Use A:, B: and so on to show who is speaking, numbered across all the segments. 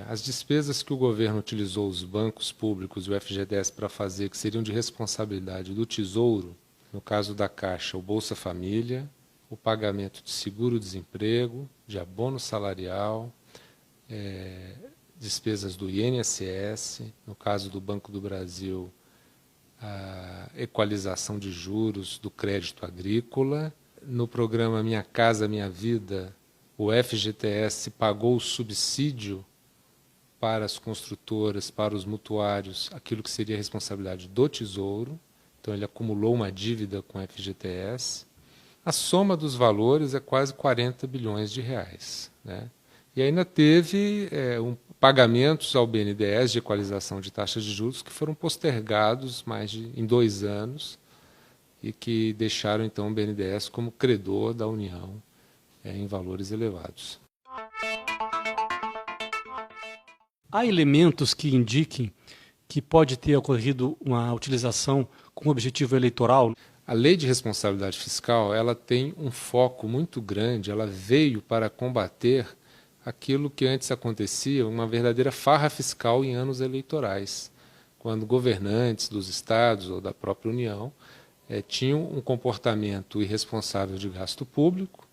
A: As despesas que o governo utilizou os bancos públicos e o FGTS para fazer, que seriam de responsabilidade do Tesouro, no caso da Caixa, o Bolsa Família, o pagamento de seguro-desemprego, de abono salarial, despesas do INSS, no caso do Banco do Brasil, a equalização de juros do crédito agrícola. No programa Minha Casa Minha Vida, o FGTS pagou o subsídio para as construtoras, para os mutuários, aquilo que seria a responsabilidade do Tesouro. Então, ele acumulou uma dívida com o FGTS. A soma dos valores é quase 40 bilhões de reais, né? E ainda teve pagamentos ao BNDES de equalização de taxas de juros que foram postergados em 2 anos e que deixaram, então, o BNDES como credor da União em valores elevados.
B: Há elementos que indiquem que pode ter ocorrido uma utilização com objetivo eleitoral?
A: A Lei de Responsabilidade Fiscal, ela tem um foco muito grande, ela veio para combater aquilo que antes acontecia, uma verdadeira farra fiscal em anos eleitorais, quando governantes dos estados ou da própria União tinham um comportamento irresponsável de gasto público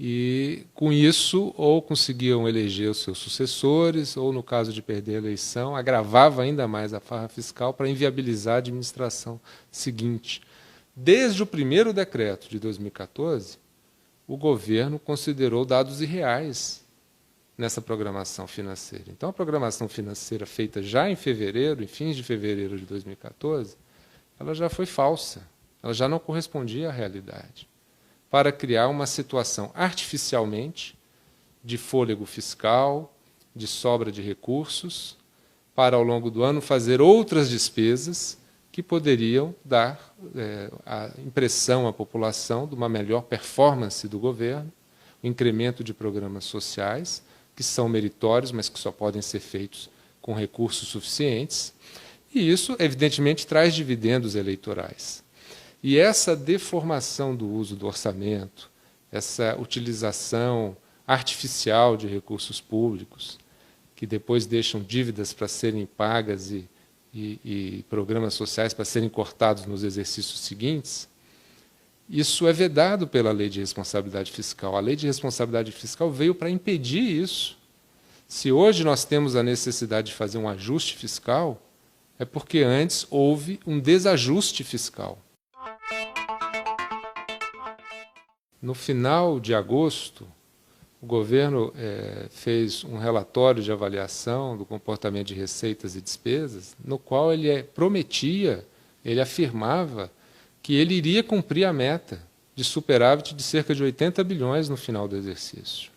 A: e, com isso, ou conseguiam eleger os seus sucessores, ou, no caso de perder a eleição, agravava ainda mais a farra fiscal para inviabilizar a administração seguinte. Desde o primeiro decreto de 2014, o governo considerou dados irreais nessa programação financeira. Então, a programação financeira feita já em fevereiro, em fins de fevereiro de 2014, ela já foi falsa, ela já não correspondia à realidade, para criar uma situação artificialmente de fôlego fiscal, de sobra de recursos, para, ao longo do ano, fazer outras despesas que poderiam dar a impressão à população de uma melhor performance do governo, o incremento de programas sociais, que são meritórios, mas que só podem ser feitos com recursos suficientes. E isso, evidentemente, traz dividendos eleitorais. E essa deformação do uso do orçamento, essa utilização artificial de recursos públicos, que depois deixam dívidas para serem pagas e programas sociais para serem cortados nos exercícios seguintes, isso é vedado pela Lei de Responsabilidade Fiscal. A Lei de Responsabilidade Fiscal veio para impedir isso. Se hoje nós temos a necessidade de fazer um ajuste fiscal, é porque antes houve um desajuste fiscal. No final de agosto, o governo fez um relatório de avaliação do comportamento de receitas e despesas, no qual ele prometia, ele afirmava que ele iria cumprir a meta de superávit de cerca de 80 bilhões no final do exercício.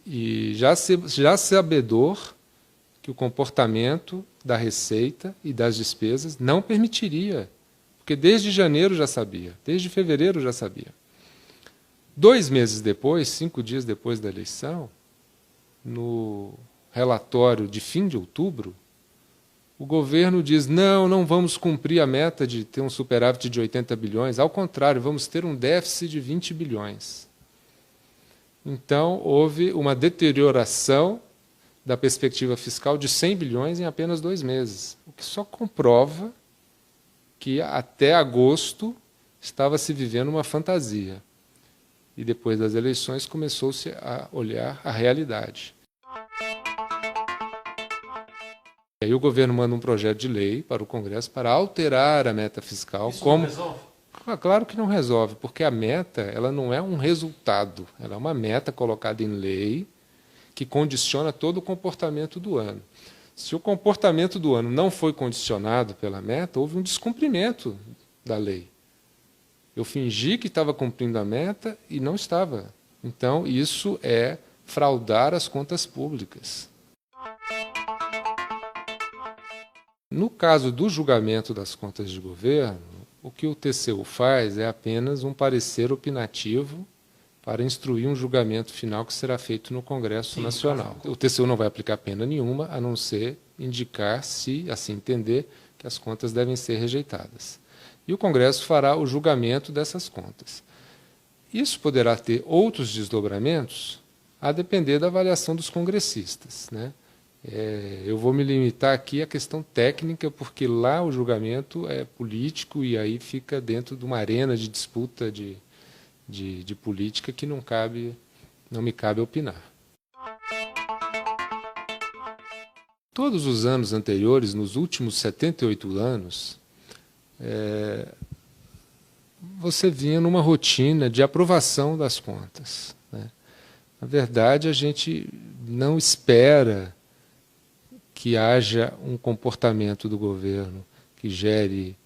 A: E já sabedor que o comportamento da receita e das despesas não permitiria, porque desde janeiro já sabia, desde fevereiro já sabia. 2 meses depois, 5 dias depois da eleição, no relatório de fim de outubro, o governo diz, não vamos cumprir a meta de ter um superávit de 80 bilhões, ao contrário, vamos ter um déficit de 20 bilhões. Então, houve uma deterioração da perspectiva fiscal de 100 bilhões em apenas 2 meses, o que só comprova que até agosto estava se vivendo uma fantasia. E depois das eleições começou-se a olhar a realidade. E aí o governo manda um projeto de lei para o Congresso para alterar a meta fiscal.
B: Isso não resolve?
A: Claro que não resolve, porque a meta ela não é um resultado, ela é uma meta colocada em lei que condiciona todo o comportamento do ano. Se o comportamento do ano não foi condicionado pela meta, houve um descumprimento da lei. Eu fingi que estava cumprindo a meta e não estava. Então, isso é fraudar as contas públicas. No caso do julgamento das contas de governo, o que o TCU faz é apenas um parecer opinativo para instruir um julgamento final que será feito no Congresso Nacional. O TCU não vai aplicar pena nenhuma, a não ser indicar, se assim entender, que as contas devem ser rejeitadas. E o Congresso fará o julgamento dessas contas. Isso poderá ter outros desdobramentos a depender da avaliação dos congressistas, né? Eu vou me limitar aqui à questão técnica, porque lá o julgamento é político e aí fica dentro de uma arena de disputa de política que não me cabe opinar. Todos os anos anteriores, nos últimos 78 anos, você vinha numa rotina de aprovação das contas, né? Na verdade, a gente não espera que haja um comportamento do governo que gere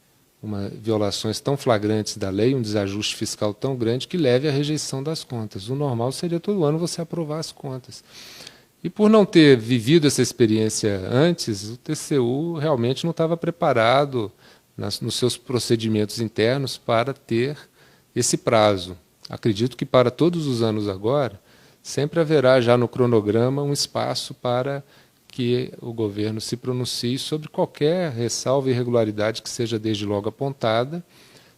A: violações tão flagrantes da lei, um desajuste fiscal tão grande que leve à rejeição das contas. O normal seria todo ano você aprovar as contas. E por não ter vivido essa experiência antes, o TCU realmente não estava preparado nos seus procedimentos internos para ter esse prazo. Acredito que para todos os anos agora, sempre haverá já no cronograma um espaço para que o governo se pronuncie sobre qualquer ressalva e irregularidade que seja desde logo apontada,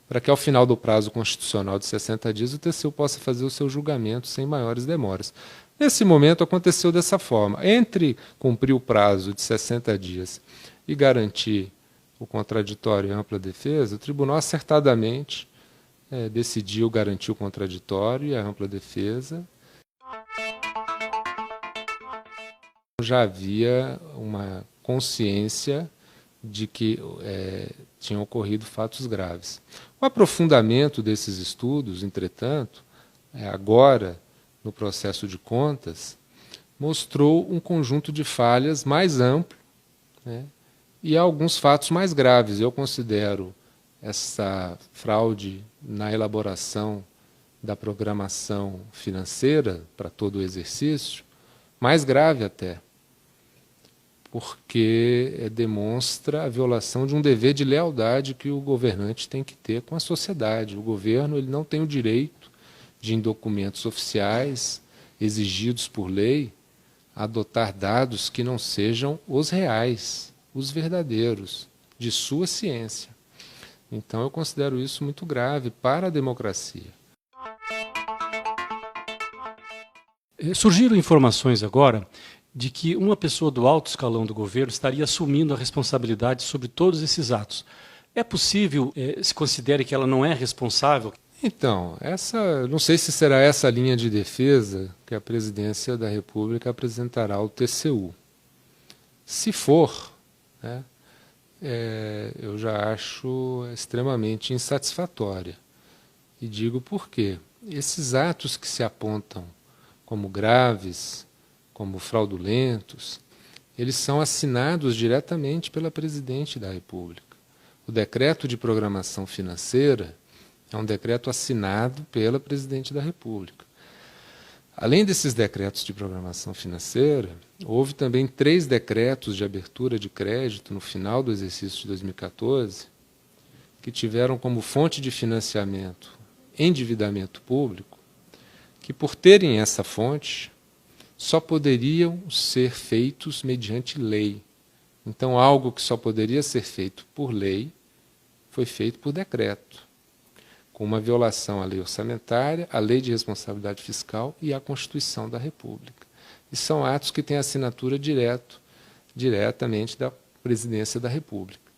A: para que ao final do prazo constitucional de 60 dias o TCU possa fazer o seu julgamento sem maiores demoras. Nesse momento aconteceu dessa forma. Entre cumprir o prazo de 60 dias e garantir o contraditório e ampla defesa, o tribunal acertadamente decidiu garantir o contraditório e a ampla defesa. Já havia uma consciência de que tinham ocorrido fatos graves. O aprofundamento desses estudos, entretanto, agora, no processo de contas, mostrou um conjunto de falhas mais amplo, né, e alguns fatos mais graves. Eu considero essa fraude na elaboração da programação financeira para todo o exercício mais grave até, porque demonstra a violação de um dever de lealdade que o governante tem que ter com a sociedade. O governo ele não tem o direito de, em documentos oficiais exigidos por lei, adotar dados que não sejam os reais, os verdadeiros, de sua ciência. Então eu considero isso muito grave para a democracia.
B: Surgiram informações agora de que uma pessoa do alto escalão do governo estaria assumindo a responsabilidade sobre todos esses atos. É possível, se considere que ela não é responsável?
A: Então, não sei se será essa linha de defesa que a Presidência da República apresentará ao TCU. Se for, né, eu já acho extremamente insatisfatória. E digo por quê. Esses atos que se apontam como graves, como fraudulentos, eles são assinados diretamente pela Presidente da República. O decreto de programação financeira é um decreto assinado pela Presidente da República. Além desses decretos de programação financeira, houve também 3 decretos de abertura de crédito no final do exercício de 2014, que tiveram como fonte de financiamento endividamento público, que por terem essa fonte, só poderiam ser feitos mediante lei. Então, algo que só poderia ser feito por lei, foi feito por decreto, com uma violação à lei orçamentária, à lei de responsabilidade fiscal e à Constituição da República. E são atos que têm assinatura diretamente da Presidência da República.